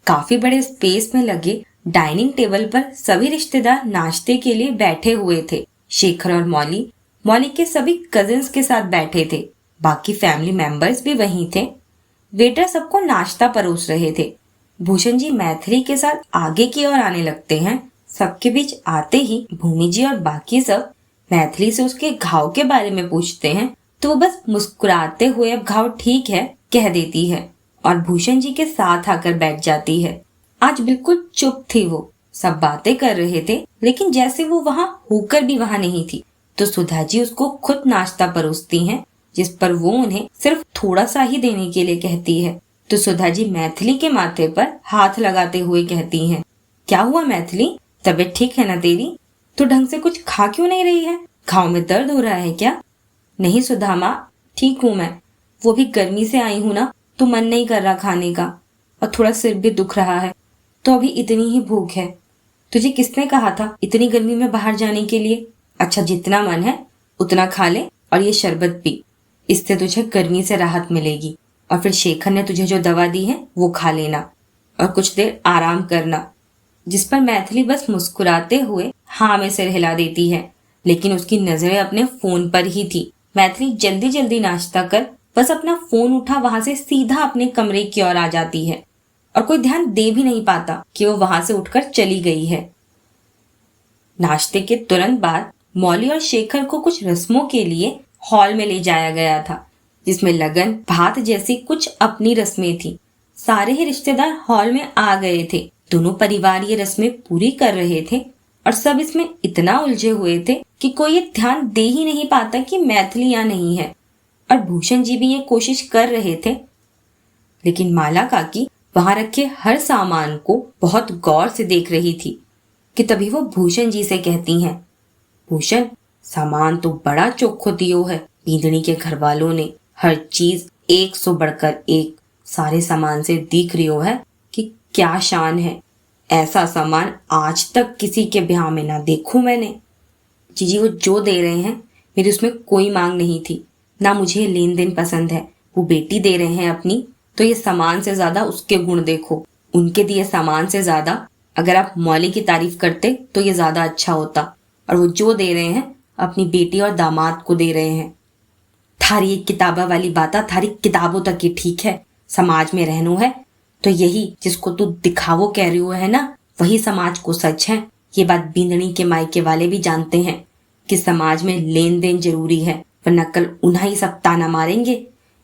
काफी बड़े स्पेस में लगे डाइनिंग टेबल पर सभी रिश्तेदार नाश्ते के लिए बैठे हुए थे। शेखर और मौली के सभी कजिन्स के साथ बैठे थे। बाकी फैमिली मेंबर्स भी वहीं थे। वेटर सबको नाश्ता परोस रहे थे। भूषण जी मैथिली के साथ आगे की ओर आने लगते हैं। सबके बीच आते ही भूमि जी और बाकी सब मैथिली से उसके घाव के बारे में पूछते हैं तो वो बस मुस्कुराते हुए अब घाव ठीक है कह देती है और भूषण जी के साथ आकर बैठ जाती है। आज बिल्कुल चुप थी वो। सब बातें कर रहे थे लेकिन जैसे वो वहाँ होकर भी वहाँ नहीं थी। तो सुधा जी उसको खुद नाश्ता परोसती हैं जिस पर वो उन्हें सिर्फ थोड़ा सा ही देने के लिए कहती है। तो सुधा जी मैथिली के माथे पर हाथ लगाते हुए कहती हैं, क्या हुआ मैथिली, तबीयत ठीक है ना तेरी? तो ढंग से कुछ खा क्यों नहीं रही है? घाव में दर्द हो रहा है क्या? नहीं सुधा माँ, ठीक हूँ मैं। वो भी गर्मी से आई हूँ ना तो मन नहीं कर रहा खाने का और थोड़ा सिर भी दुख रहा है तो अभी इतनी ही भूख है। तुझे किसने कहा था इतनी गर्मी में बाहर जाने के लिए? अच्छा जितना मन है उतना खा ले और ये शरबत पी, इससे तुझे गर्मी से राहत मिलेगी। और फिर शेखर ने तुझे जो दवा दी है वो खा लेना और कुछ देर आराम करना। जिस पर मैथिली बस मुस्कुराते हुए हाँ में सिर हिला देती है लेकिन उसकी नजरें अपने फोन पर ही थी। मैथिली जल्दी जल्दी नाश्ता कर बस अपना फोन उठा वहां से सीधा अपने कमरे की ओर आ जाती है और कोई ध्यान दे भी नहीं पाता कि वो वहां से उठकर चली गई है। नाश्ते के तुरंत बाद मौली और शेखर को कुछ रस्मों के लिए हॉल में ले जाया गया था जिसमें लगन भात जैसी कुछ अपनी रस्में थी। सारे ही रिश्तेदार हॉल में आ गए थे। दोनों परिवार ये रस्में पूरी कर रहे थे और सब इसमें इतना उलझे हुए थे कि कोई ये ध्यान दे ही नहीं पाता कि मैथिली यहाँ नहीं है। और भूषण जी भी ये कोशिश कर रहे थे लेकिन माला काकी वहां रखे हर सामान को बहुत गौर से देख रही थी कि तभी वो भूषण जी से कहती हैं, भूषण सामान तो बड़ा चोखो दियो है। बींदनी के घर वालों ने हर चीज 100 बढ़कर एक सारे सामान से दिख रही है कि क्या शान है। ऐसा सामान आज तक किसी के ब्याह में ना देखूं मैंने। जीजी वो जो दे रहे हैं मेरी उसमें कोई मांग नहीं थी, ना मुझे लेन देन पसंद है। वो बेटी दे रहे हैं अपनी तो ये सामान से ज्यादा उसके गुण देखो। उनके दिए सामान से ज्यादा अगर आप मौली की तारीफ करते तो ये ज्यादा अच्छा होता। और वो जो दे रहे हैं अपनी बेटी और दामाद को दे रहे हैं। थारी एक किताबा वाली बात थारी किताबों तक ही ठीक है। समाज में रहनो है तो यही जिसको तू दिखावो कह रही हो है ना वही समाज को सच है। ये बात बींदनी के मायके वाले भी जानते हैं कि समाज में लेन देन जरूरी है, वरना कल उन्हें ही सब ताना मारेंगे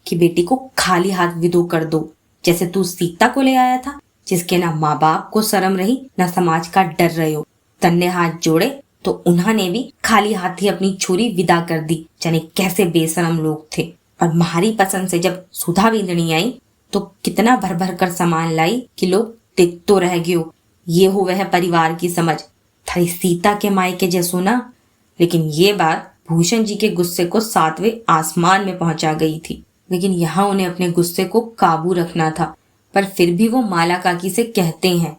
कि बेटी को खाली हाथ विदो कर दो। जैसे तू सीता को ले आया था जिसके ना माँ बाप को शर्म रही ना समाज का डर रहे हो। तन्ने हाथ जोड़े तो उन्होंने भी खाली हाथ ही अपनी छोरी विदा कर दी। जाने कैसे बेशरम लोग थे। और तुम्हारी पसंद से जब सुधा बींदनी आई तो कितना भर भर कर सामान लाई कि लोग देख तो रह गयो। ये हो वह परिवार की समझ थारी सीता के मायके जैसो ना। लेकिन ये बात भूषण जी के गुस्से को 7वें आसमान में पहुंचा गई थी। लेकिन यहाँ उन्हें अपने गुस्से को काबू रखना था। पर फिर भी वो माला काकी से कहते हैं,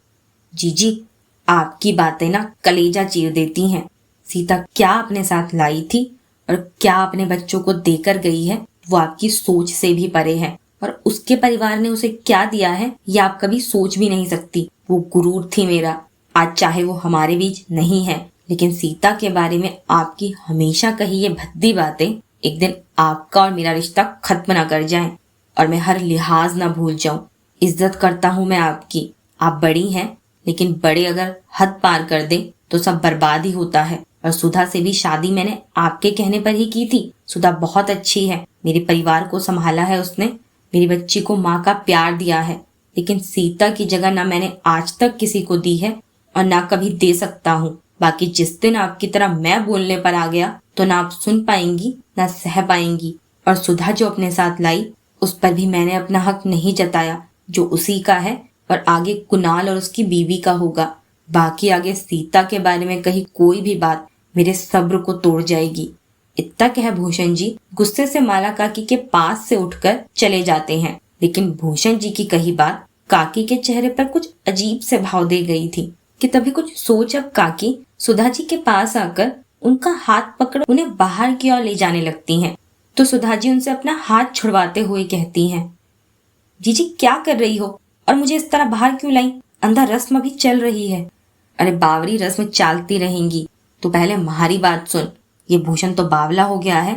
जीजी आपकी बातें ना कलेजा चीर देती हैं। सीता क्या अपने साथ लाई थी और क्या अपने बच्चों को देकर गई है वो आपकी सोच से भी परे है। और उसके परिवार ने उसे क्या दिया है ये आप कभी सोच भी नहीं सकती। वो गुरूर थी मेरा। आज चाहे वो हमारे बीच नहीं है लेकिन सीता के बारे में आपकी हमेशा कही ये भद्दी बातें एक दिन आपका और मेरा रिश्ता खत्म ना कर जाएं और मैं हर लिहाज ना भूल जाऊं। इज्जत करता हूं मैं आपकी। आप बड़ी हैं लेकिन बड़े अगर हद पार कर दे तो सब बर्बाद ही होता है। और सुधा से भी शादी मैंने आपके कहने पर ही की थी। सुधा बहुत अच्छी है, मेरे परिवार को संभाला है उसने, मेरी बच्ची को माँ का प्यार दिया है। लेकिन सीता की जगह ना मैंने आज तक किसी को दी है और ना कभी दे सकता हूँ। बाकी जिस दिन आपकी तरह मैं बोलने पर आ गया तो ना आप सुन पाएंगी ना सह पाएंगी। और सुधा जो अपने साथ लाई उस पर भी मैंने अपना हक नहीं जताया जो उसी का है और आगे कुणाल और उसकी बीवी का होगा। बाकी आगे सीता के बारे में कही कोई भी बात मेरे सब्र को तोड़ जाएगी। इतना कह भूषण जी गुस्से से माला काकी के पास से उठकर चले जाते हैं। लेकिन भूषण जी की कही बात काकी के चेहरे पर कुछ अजीब से भाव दे गई थी कि तभी कुछ सोच अब काकी सुधा जी के पास आकर उनका हाथ पकड़ उन्हें बाहर की ओर ले जाने लगती हैं। तो सुधा जी उनसे अपना हाथ छुड़वाते हुए कहती हैं, जीजी क्या कर रही हो और मुझे इस तरह बाहर क्यों लाई? अंदर रस्म अभी चल रही है। अरे बावरी, रस्म चलती रहेंगी, तू पहले हमारी बात सुन। ये भूषण तो बावला हो गया है,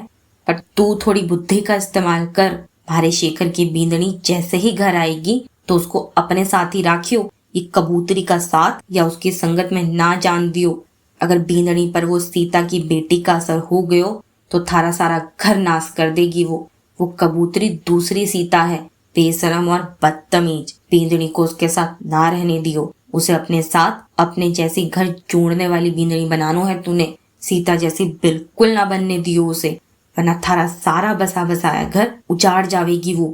पर तू थोड़ी बुद्धि का इस्तेमाल कर। भारे शेखर की बींदनी जैसे ही घर आएगी तो उसको अपने साथ ही राखियो। ये कबूतरी का साथ या उसकी संगत में ना जान दियो। अगर बींदनी पर वो सीता की बेटी का असर हो गयो तो थारा सारा घर नाश कर देगी। वो कबूतरी दूसरी सीता है, बेशरम और बदतमीज। बींदनी को उसके साथ ना रहने दियो। उसे अपने साथ अपने जैसी घर जोड़ने वाली बींदनी बनानो है तूने। सीता जैसी बिल्कुल ना बनने दियो उसे, वरना थारा सारा बसा बसाया घर उजाड़ जावेगी वो।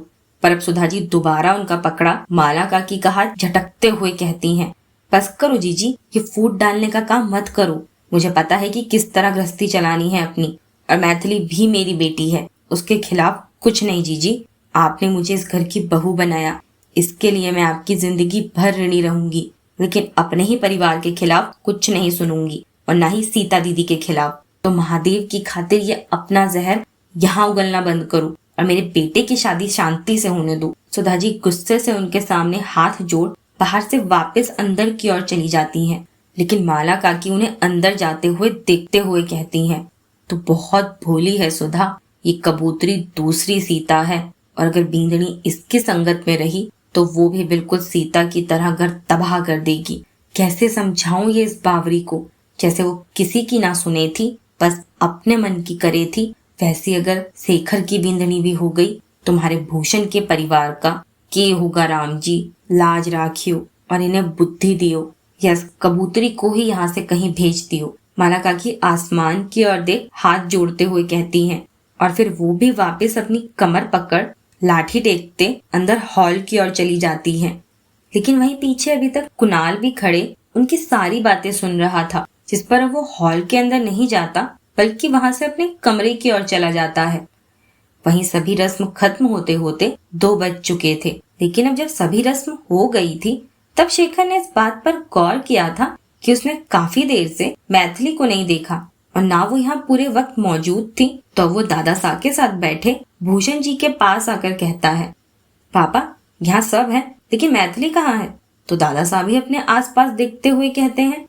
पर अब सुधा जी दोबारा उनका पकड़ा माला काकी का हाथ झटकते हुए कहती हैं, बस करो जीजी, ये फूट डालने का काम मत करो। मुझे पता है कि किस तरह गृहस्थी चलानी है अपनी, और मैथिली भी मेरी बेटी है, उसके खिलाफ कुछ नहीं जीजी। आपने मुझे इस घर की बहू बनाया, इसके लिए मैं आपकी जिंदगी भर ऋणी रहूंगी, लेकिन अपने ही परिवार के खिलाफ कुछ नहीं सुनूंगी, और न ही सीता दीदी के खिलाफ। तो महादेव की खातिर ये अपना जहर यहाँ उगलना बंद करो और मेरे बेटे की शादी शांति से होने दो। सुधा जी गुस्से से उनके सामने हाथ जोड़ बाहर से वापस अंदर की ओर चली जाती हैं, लेकिन माला काकी उन्हें अंदर जाते हुए देखते हुए कहती हैं, तो बहुत भोली है सुधा, ये कबूतरी दूसरी सीता है, और अगर बींदनी इसकी संगत में रही तो वो भी बिल्कुल सीता की तरह घर तबाह कर देगी। कैसे समझाऊं ये इस बावरी को, जैसे वो किसी की ना सुने थी, बस अपने मन की करे थी। वैसी अगर शेखर की बींदनी भी हो गई, तुम्हारे भूषण के परिवार का के होगा। राम जी लाज राखियो और इन्हें बुद्धि दियो, या कबूतरी को ही यहाँ से कहीं भेज दियो। माला काकी आसमान की ओर देख हाथ जोड़ते हुए कहती हैं, और फिर वो भी वापस अपनी कमर पकड़ लाठी टेकते अंदर हॉल की ओर चली जाती हैं। लेकिन वहीं पीछे अभी तक कुणाल भी खड़े उनकी सारी बातें सुन रहा था, जिस पर अब वो हॉल के अंदर नहीं जाता बल्कि वहां से अपने कमरे की ओर चला जाता है। वहीं सभी रस्म खत्म होते होते 2 बज चुके थे, लेकिन अब जब सभी रस्म हो गई थी तब शेखर ने इस बात पर गौर किया था कि उसने काफी देर से मैथिली को नहीं देखा, और ना वो यहाँ पूरे वक्त मौजूद थी। तो वो दादा साहब के साथ बैठे भूषण जी के पास आकर कहता है, पापा यहाँ सब है, लेकिन मैथिली कहाँ है? तो दादा साहब भी अपने आसपास देखते हुए कहते हैं,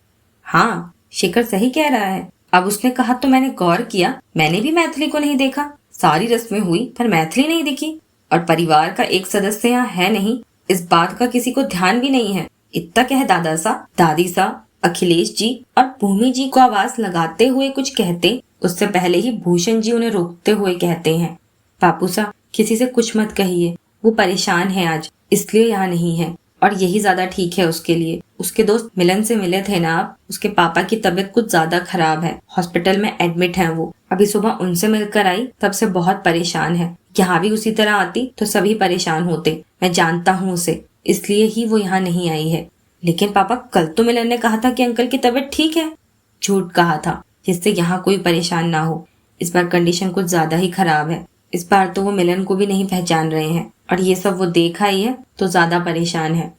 हाँ शेखर सही कह रहा है। अब उसने कहा तो मैंने गौर किया, मैंने भी मैथिली को नहीं देखा। सारी रस्में हुई पर मैथिली नहीं दिखी, और परिवार का एक सदस्य यहाँ है नहीं, इस बात का किसी को ध्यान भी नहीं है। इतना कह दादा साहब, दादी साहब, अखिलेश जी और भूमि जी को आवाज लगाते हुए कुछ कहते, उससे पहले ही भूषण जी उन्हें रोकते हुए कहते हैं, बापू साहब किसी से कुछ मत कहिए, वो परेशान है आज, इसलिए यहाँ नहीं है, और यही ज्यादा ठीक है उसके लिए। उसके दोस्त मिलन से मिले थे ना आप, उसके पापा की तबीयत कुछ ज्यादा खराब है, हॉस्पिटल में एडमिट है वो। अभी सुबह उनसे मिलकर आई, तब से बहुत परेशान है। यहाँ भी उसी तरह आती तो सभी परेशान होते, मैं जानता हूँ उसे, इसलिए ही वो यहाँ नहीं आई है। लेकिन पापा कल तो मिलन ने कहा था कि अंकल की तबीयत ठीक है। झूठ कहा था, जिससे यहाँ कोई परेशान ना हो। इस बार कंडीशन कुछ ज्यादा ही खराब है। इस बार तो वो मिलन को भी नहीं पहचान रहे हैं, और ये सब वो देखा ही है तो ज्यादा परेशान है।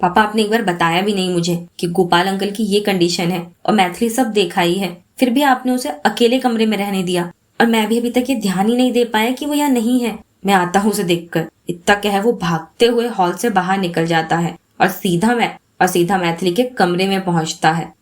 पापा आपने एक बार बताया भी नहीं मुझे कि गोपाल अंकल की ये कंडीशन है, और मैथिली सब देखा ही है, फिर भी आपने उसे अकेले कमरे में रहने दिया, और मैं भी अभी तक ये ध्यान ही नहीं दे पाया कि वो यहाँ नहीं है। मैं आता हूँ उसे देखकर। इतना कह वो भागते हुए हॉल से बाहर निकल जाता है और सीधा मैथिली के कमरे में पहुंचता है।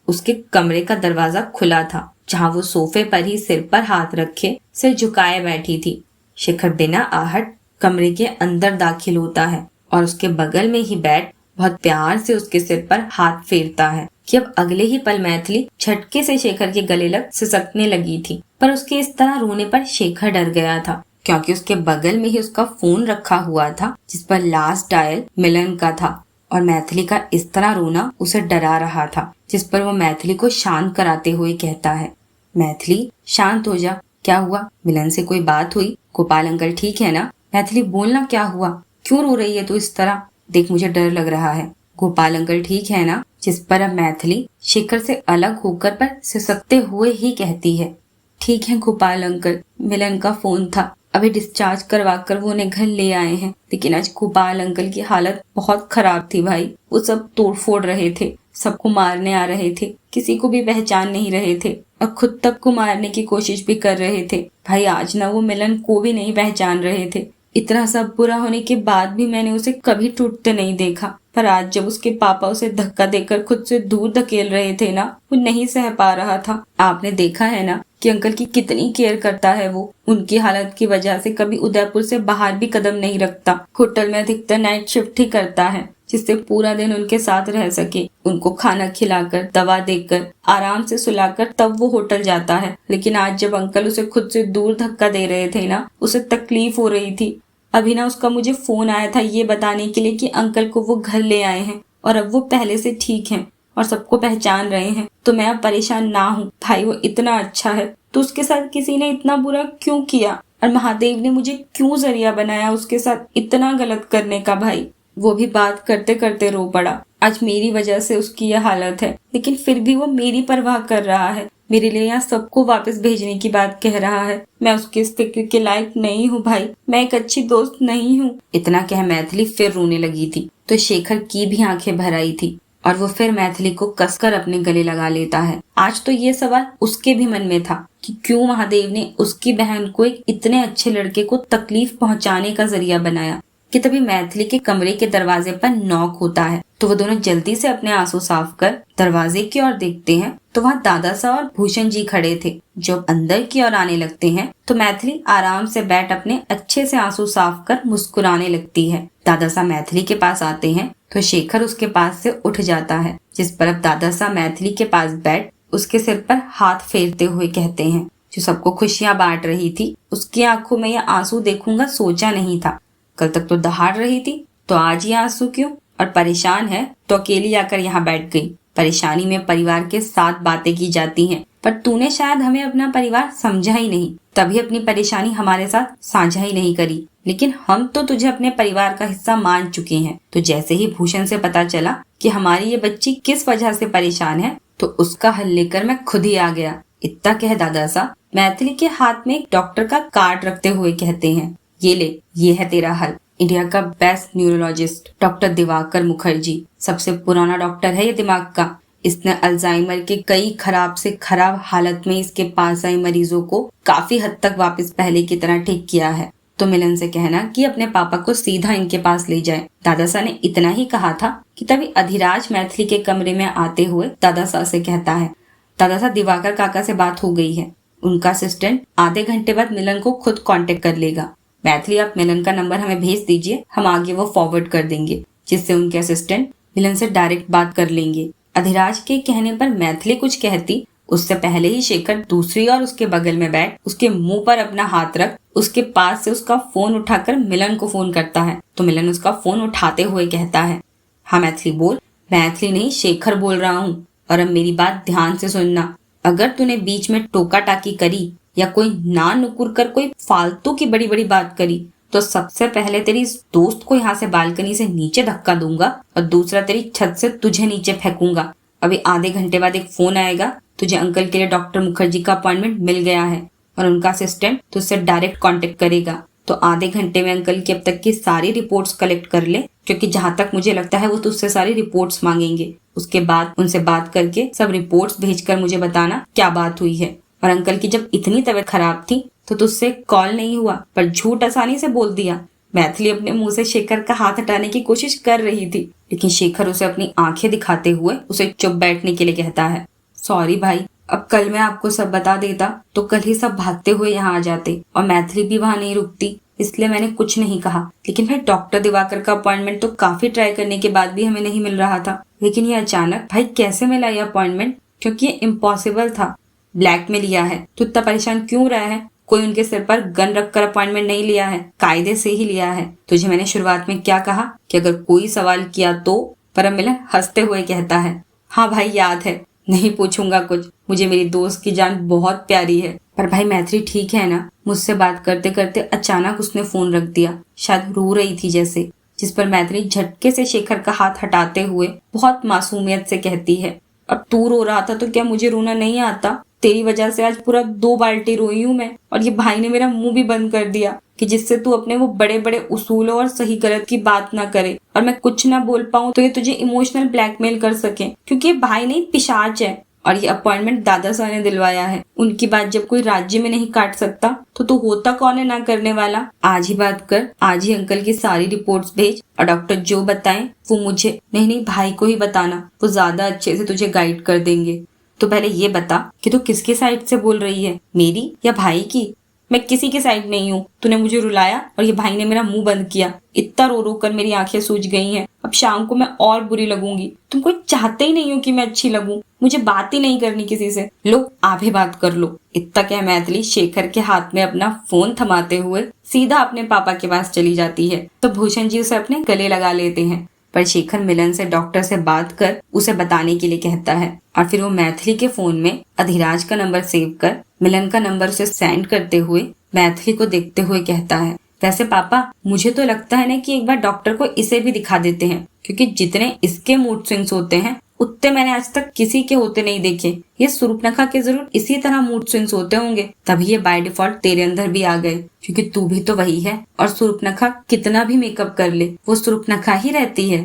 उसके कमरे का दरवाजा खुला था, जहाँ वो सोफे पर ही सिर पर हाथ रखे सिर झुकाए बैठी थी। शेखर बिना आहट कमरे के अंदर दाखिल होता है और उसके बगल में ही बैठ बहुत प्यार से उसके सिर पर हाथ फेरता है कि अब अगले ही पल मैथिली झटके से शेखर के गले लग सिसकने लगी थी। पर उसके इस तरह रोने पर शेखर डर गया था, क्योंकि उसके बगल में ही उसका फोन रखा हुआ था, जिस पर लास्ट डायल मिलन का था, और मैथिली का इस तरह रोना उसे डरा रहा था, जिस पर वो मैथिली को शांत कराते हुए कहता है, मैथिली शांत हो जा, क्या हुआ? मिलन से कोई बात हुई? गोपाल अंकल ठीक है ना? मैथिली बोलना, क्या हुआ? क्यों रो रही है तू इस तरह? देख मुझे डर लग रहा है। गोपाल अंकल ठीक है ना? जिस पर अब मैथिली शेखर से अलग होकर पर सिसकते हुए ही कहती है, ठीक है गोपाल अंकल, मिलन का फोन था, अभी डिस्चार्ज करवा कर वो उन्हें घर ले आए हैं, लेकिन आज गोपाल अंकल की हालत बहुत खराब थी भाई। वो सब तोड़ फोड़ रहे थे, सबको मारने आ रहे थे, किसी को भी पहचान नहीं रहे थे, और खुद तक को मारने की कोशिश भी कर रहे थे भाई। आज ना वो मिलन को भी नहीं पहचान रहे थे, इतना सब बुरा होने के बाद भी मैंने उसे कभी टूटते नहीं देखा, पर आज जब उसके पापा उसे धक्का देकर खुद से दूर धकेल रहे थे ना, वो नहीं सह पा रहा था। आपने देखा है ना कि अंकल की कितनी केयर करता है वो। उनकी हालत की वजह से कभी उदयपुर से बाहर भी कदम नहीं रखता। होटल में अधिकतर नाइट शिफ्ट ही करता है, जिससे पूरा दिन उनके साथ रह सके। उनको खाना खिलाकर, दवा देकर, आराम से सुलाकर तब वो होटल जाता है। लेकिन आज जब अंकल उसे खुद से दूर धक्का दे रहे थे ना, उसे तकलीफ हो रही थी। अभी ना उसका मुझे फोन आया था ये बताने के लिए कि अंकल को वो घर ले आए हैं और अब वो पहले से ठीक हैं और सबको पहचान रहे हैं। तो मैं अब परेशान ना हूँ। भाई वो इतना अच्छा है, तो उसके साथ किसी ने इतना बुरा क्यों किया? और महादेव ने मुझे क्यों जरिया बनाया उसके साथ इतना गलत करने का? भाई वो भी बात करते करते रो पड़ा। आज मेरी वजह से उसकी यह हालत है, लेकिन फिर भी वो मेरी परवाह कर रहा है। मेरे लिए यहाँ सबको वापस भेजने की बात कह रहा है। मैं उसके इस फिक्र के लायक नहीं हूँ भाई, मैं एक अच्छी दोस्त नहीं हूँ। इतना कह मैथिली फिर रोने लगी थी, तो शेखर की भी आंखें भर आई थी और वो फिर मैथिली को कसकर अपने गले लगा लेता है। आज तो ये सवाल उसके भी मन में था कि क्यों महादेव ने उसकी बहन को एक इतने अच्छे लड़के को तकलीफ पहुंचाने का जरिया बनाया। कि तभी मैथिली के कमरे के दरवाजे पर नॉक होता है, तो वो दोनों जल्दी से अपने आंसू साफ कर दरवाजे की ओर देखते हैं, तो वहाँ दादा साहब और भूषण जी खड़े थे। जब अंदर की ओर आने लगते हैं तो मैथिली आराम से बैठ अपने अच्छे से आंसू साफ कर मुस्कुराने लगती है। दादा साहब मैथिली के पास आते हैं तो शेखर उसके पास से उठ जाता है, जिस पर अब दादा साहब मैथिली के पास बैठ उसके सिर पर हाथ फेरते हुए कहते हैं, जो सबको खुशियां बांट रही थी, उसकी आंखों में यह आंसू देखूंगा सोचा नहीं था। कल तक तो दहाड़ रही थी, तो आज ये आंसू क्यों? और परेशान है तो अकेली आकर यहाँ बैठ गई। परेशानी में परिवार के साथ बातें की जाती हैं, पर तूने शायद हमें अपना परिवार समझा ही नहीं, तभी अपनी परेशानी हमारे साथ साझा ही नहीं करी। लेकिन हम तो तुझे अपने परिवार का हिस्सा मान चुके हैं। तो जैसे ही भूषण से पता चला कि हमारी ये बच्ची किस वजह से परेशान है, तो उसका हल लेकर मैं खुद ही आ गया। इतना कह दादा साहब मैथिली के हाथ में एक डॉक्टर का कार्ड रखते हुए कहते हैं, ये ले, ये है तेरा हल। इंडिया का best neurologist doctor Diwakar Mukherjee, सबसे पुराना डॉक्टर है ये दिमाग का। इसने अल्जाइमर के कई खराब से खराब हालत में इसके पास आए मरीजों को काफी हद तक वापस पहले की तरह ठीक किया है। तो मिलन से कहना कि अपने पापा को सीधा इनके पास ले जाए। दादा साहब ने इतना ही कहा था कि तभी अधिराज मैथिली के कमरे में आते हुए दादा साहब से कहता है, दादा साहब दिवाकर काका से बात हो गई है, उनका असिस्टेंट आधे घंटे बाद मिलन को खुद कांटेक्ट कर लेगा। मैथिली आप मिलन का नंबर हमें भेज दीजिए, हम आगे वो फॉरवर्ड कर देंगे, जिससे उनके असिस्टेंट मिलन से डायरेक्ट बात कर लेंगे। अधिराज के कहने पर मैथिली कुछ कहती, उससे पहले ही शेखर दूसरी ओर उसके बगल में बैठ उसके मुंह पर अपना हाथ रख उसके पास से उसका फोन उठाकर मिलन को फोन करता है। तो मिलन उसका फोन उठाते हुए कहता है, हाँ मैथिली बोल। मैथिली नहीं, शेखर बोल रहा हूँ, और अब मेरी बात ध्यान से सुनना। अगर तूने बीच में टोका टाकी करी या कोई ना नुकुर कर कोई फालतू की बड़ी बड़ी बात करी, तो सबसे पहले तेरी इस दोस्त को यहाँ से बालकनी से नीचे धक्का दूंगा और दूसरा तेरी छत से तुझे नीचे फेंकूंगा। अभी आधे घंटे बाद एक फोन आएगा, तुझे अंकल के लिए डॉक्टर मुखर्जी का अपॉइंटमेंट मिल गया है और उनका असिस्टेंट तुझसे डायरेक्ट कांटेक्ट करेगा। तो आधे घंटे में अंकल की अब तक की सारी रिपोर्ट्स कलेक्ट कर ले, क्योंकि जहाँ तक मुझे लगता है वो तुझसे सारी रिपोर्ट्स मांगेंगे। उसके बाद उनसे बात करके सब रिपोर्ट्स भेजकर मुझे बताना क्या बात हुई है। और अंकल की जब इतनी तबीयत खराब थी तो तुझसे कॉल नहीं हुआ, पर झूठ आसानी से बोल दिया। मैथिली अपने मुंह से शेखर का हाथ हटाने की कोशिश कर रही थी, लेकिन शेखर उसे अपनी आंखें दिखाते हुए उसे चुप बैठने के लिए कहता है, सॉरी भाई, अब कल मैं आपको सब बता देता तो कल ही सब भागते हुए यहाँ आ जाते और मैथिली भी वहाँ नहीं रुकती, इसलिए मैंने कुछ नहीं कहा। लेकिन भाई डॉक्टर दिवाकर का अपॉइंटमेंट तो काफी ट्राई करने के बाद भी हमें नहीं मिल रहा था, लेकिन ये अचानक भाई कैसे मिला ये अपॉइंटमेंट, क्योंकि ये इम्पॉसिबल था। ब्लैक में लिया है तो इतना परेशान क्यों रहा है? कोई उनके सिर पर गन रखकर अपॉइंटमेंट नहीं लिया है, कायदे से ही लिया है। तुझे मैंने शुरुआत में क्या कहा कि अगर कोई सवाल किया तो? पर मिलन हंसते हुए कहता है, हाँ भाई याद है, नहीं पूछूंगा कुछ, मुझे मेरी दोस्त की जान बहुत प्यारी है। पर भाई मैथिली ठीक है ना? मुझसे बात करते करते अचानक उसने फोन रख दिया, शायद रो रही थी जैसे, जिस पर मैथिली झटके से शेखर का हाथ हटाते हुए बहुत मासूमियत से कहती है, अब तू रो रहा था तो क्या मुझे रोना नहीं आता? तेरी वजह से आज पूरा 2 बाल्टी रोई हूँ मैं, और ये भाई ने मेरा मुंह भी बंद कर दिया कि जिससे तू अपने वो बड़े बड़े उसूलों और सही गलत की बात ना करे और मैं कुछ ना बोल पाऊँ तो ये तुझे इमोशनल ब्लैकमेल कर सके, क्योंकि ये भाई नहीं पिशाच है और ये अपॉइंटमेंट दादा साहब ने दिलवाया है। उनकी बात जब कोई राज्य में नहीं काट सकता तो तू होता कौन है ना करने वाला। आज ही बात कर, आज ही अंकल की सारी रिपोर्ट्स भेज और डॉक्टर जो बताएं वो मुझे नहीं भाई को ही बताना, वो ज्यादा अच्छे से तुझे गाइड कर देंगे। तो पहले ये बता कि तू किसके साइड से बोल रही है, मेरी या भाई की? मैं किसी के साइड नहीं हूँ। तूने मुझे रुलाया और ये भाई ने मेरा मुंह बंद किया। इतना रो रो कर मेरी आंखें सूज गई हैं। अब शाम को मैं और बुरी लगूंगी। तुम कोई चाहते ही नहीं हो कि मैं अच्छी लगूं। मुझे बात ही नहीं करनी किसी से। लो आप ही बात कर लो। इतना कह मैथिली शेखर के हाथ में अपना फोन थमाते हुए सीधा अपने पापा के पास चली जाती है। तो भूषण जी उसे अपने गले लगा लेते हैं, पर शेखर मिलन से डॉक्टर से बात कर उसे बताने के लिए कहता है। और फिर वो मैथिली के फोन में अधिराज का नंबर सेव कर मिलन का नंबर उसे सेंड करते हुए मैथिली को देखते हुए कहता है, वैसे पापा मुझे तो लगता है ना कि एक बार डॉक्टर को इसे भी दिखा देते हैं, क्योंकि जितने इसके मूड स्विंग्स होते हैं उतने मैंने आज तक किसी के होते नहीं देखे। ये सूर्पनखा के जरूर इसी तरह मूड स्विंग्स होते होंगे, तभी ये बाय डिफॉल्ट तेरे अंदर भी आ गए, क्योंकि तू भी तो वही है। और सूर्पनखा कितना भी मेकअप कर ले वो सूर्पनखा ही रहती है।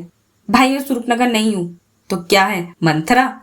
भाई मैं सूर्पनखा नहीं हूँ। तो क्या है, मंथरा?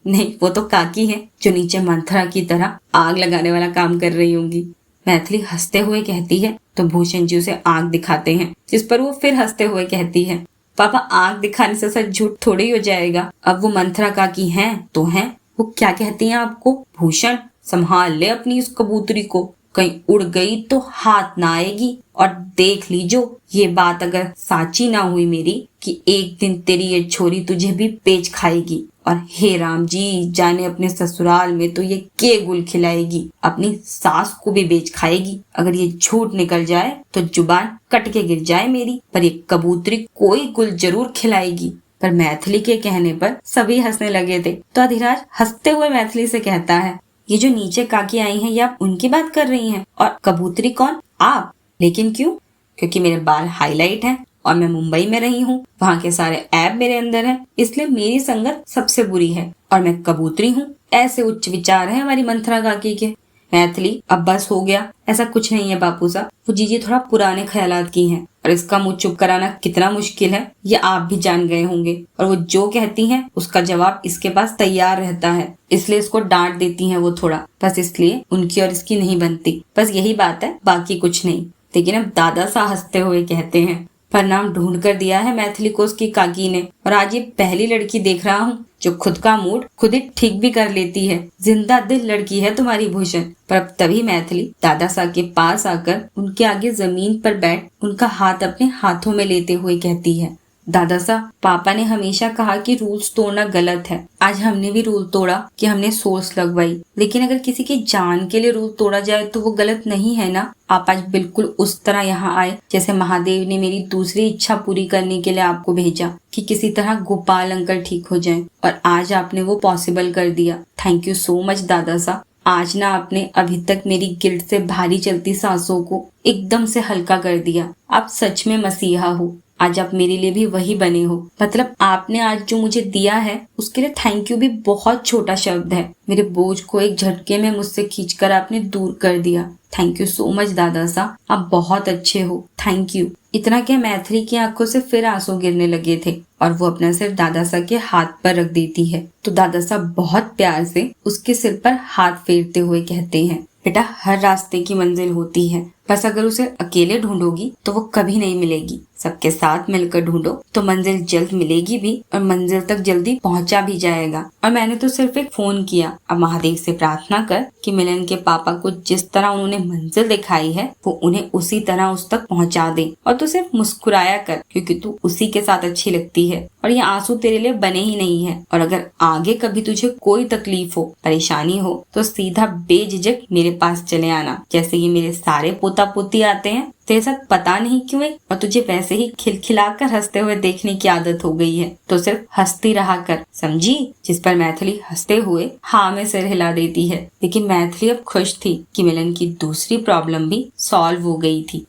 नहीं, वो तो काकी है जो नीचे मंथरा की तरह आग लगाने वाला काम कर रही होंगी। मैथिली हंसते हुए कहती है तो भूषण जी उसे आग दिखाते हैं, जिस पर वो फिर हंसते हुए कहती है, पापा आग दिखाने से सच झूठ थोड़ी हो जाएगा। अब वो मंथरा काकी हैं तो हैं। वो क्या कहती हैं आपको? भूषण संभाल ले अपनी उस कबूतरी को, कहीं उड़ गई तो हाथ ना आएगी। और देख लीजो ये बात अगर साची ना हुई मेरी कि एक दिन तेरी ये छोरी तुझे भी पेच खाएगी। और हे राम जी जाने अपने ससुराल में तो ये के गुल खिलाएगी, अपनी सास को भी बेच खाएगी। अगर ये झूठ निकल जाए तो जुबान कट के गिर जाए मेरी, पर ये कबूतरी कोई गुल जरूर खिलाएगी। पर मैथिली के कहने पर सभी हंसने लगे थे। तो अधिराज हंसते हुए मैथिली से कहता है, ये जो नीचे काकी आई हैं ये आप उनकी बात कर रही हैं? और कबूतरी कौन? आप? लेकिन क्यों? क्योंकि मेरे बाल हाईलाइट हैं और मैं मुंबई में रही हूँ, वहाँ के सारे ऐब मेरे अंदर हैं, इसलिए मेरी संगत सबसे बुरी है और मैं कबूतरी हूँ। ऐसे उच्च विचार हैं हमारी मंथरा काकी के। मैथिली अब बस हो गया, ऐसा कुछ नहीं है बापू साहब, वो जीजी थोड़ा पुराने ख्यालात की हैं और इसका मुंह चुप कराना कितना मुश्किल है ये आप भी जान गए होंगे। और वो जो कहती हैं उसका जवाब इसके पास तैयार रहता है, इसलिए इसको डांट देती हैं वो थोड़ा, बस इसलिए उनकी और इसकी नहीं बनती। बस यही बात है, बाकी कुछ नहीं। लेकिन अब दादा सा हंसते हुए कहते हैं, पर नाम ढूंढ कर दिया है मैथिली को उसकी काकी ने, और आज ये पहली लड़की देख रहा हूँ जो खुद का मूड खुद ही ठीक भी कर लेती है। जिंदा दिल लड़की है तुम्हारी भूषण। पर अब तभी मैथिली दादा साहब के पास आकर उनके आगे जमीन पर बैठ उनका हाथ अपने हाथों में लेते हुए कहती है, दादा साहब पापा ने हमेशा कहा कि रूल्स तोड़ना गलत है। आज हमने भी रूल तोड़ा कि हमने सोर्स लगवाई, लेकिन अगर किसी की जान के लिए रूल तोड़ा जाए तो वो गलत नहीं है ना। आप आज बिल्कुल उस तरह यहाँ आए जैसे महादेव ने मेरी दूसरी इच्छा पूरी करने के लिए आपको भेजा कि किसी तरह गोपाल अंकल ठीक हो जाएं, और आज आपने वो पॉसिबल कर दिया। Thank you so much Dada Saheb. आज ना आपने अभी तक मेरी गिल्ट से भारी चलती सांसों को एकदम से हल्का कर दिया। आप सच में मसीहा हो। आज आप मेरे लिए भी वही बने हो। मतलब आपने आज जो मुझे दिया है उसके लिए थैंक यू भी बहुत छोटा शब्द है। मेरे बोझ को एक झटके में मुझसे खींचकर आपने दूर कर दिया। Thank you so much Dada Saheb, आप बहुत अच्छे हो। Thank you. इतना क्या मैथिली की आंखों से फिर आंसू गिरने लगे थे और वो अपना सिर दादा साहब के हाथ पर रख देती है। तो दादा साहब बहुत प्यार से उसके सिर पर हाथ फेरते हुए कहते हैं, बेटा हर रास्ते की मंजिल होती है, बस अगर उसे अकेले ढूंढोगी तो वो कभी नहीं मिलेगी। सबके साथ मिलकर ढूंढो तो मंजिल जल्द मिलेगी भी और मंजिल तक जल्दी पहुंचा भी जाएगा। और मैंने तो सिर्फ एक फोन किया। अब महादेव से प्रार्थना कर कि मिलन के पापा को जिस तरह उन्होंने मंजिल दिखाई है वो उन्हें उसी तरह उस तक पहुंचा दे। और तू सिर्फ मुस्कुराया कर क्योंकि तू उसी के साथ अच्छी लगती है और ये आंसू तेरे लिए बने ही नहीं है। और अगर आगे कभी तुझे कोई तकलीफ हो, परेशानी हो तो सीधा बेझिझक मेरे पास चले आना। जैसे ये मेरे सारे पोता पोती आते हैं तेरे साथ पता नहीं क्यों है, और तुझे वैसे ही खिलखिलाकर हंसते हुए देखने की आदत हो गई है, तो सिर्फ हंसती रहा कर, समझी। जिस पर मैथिली हंसते हुए हाँ में सिर हिला देती है। लेकिन मैथिली अब खुश थी कि मिलन की दूसरी प्रॉब्लम भी सॉल्व हो गई थी।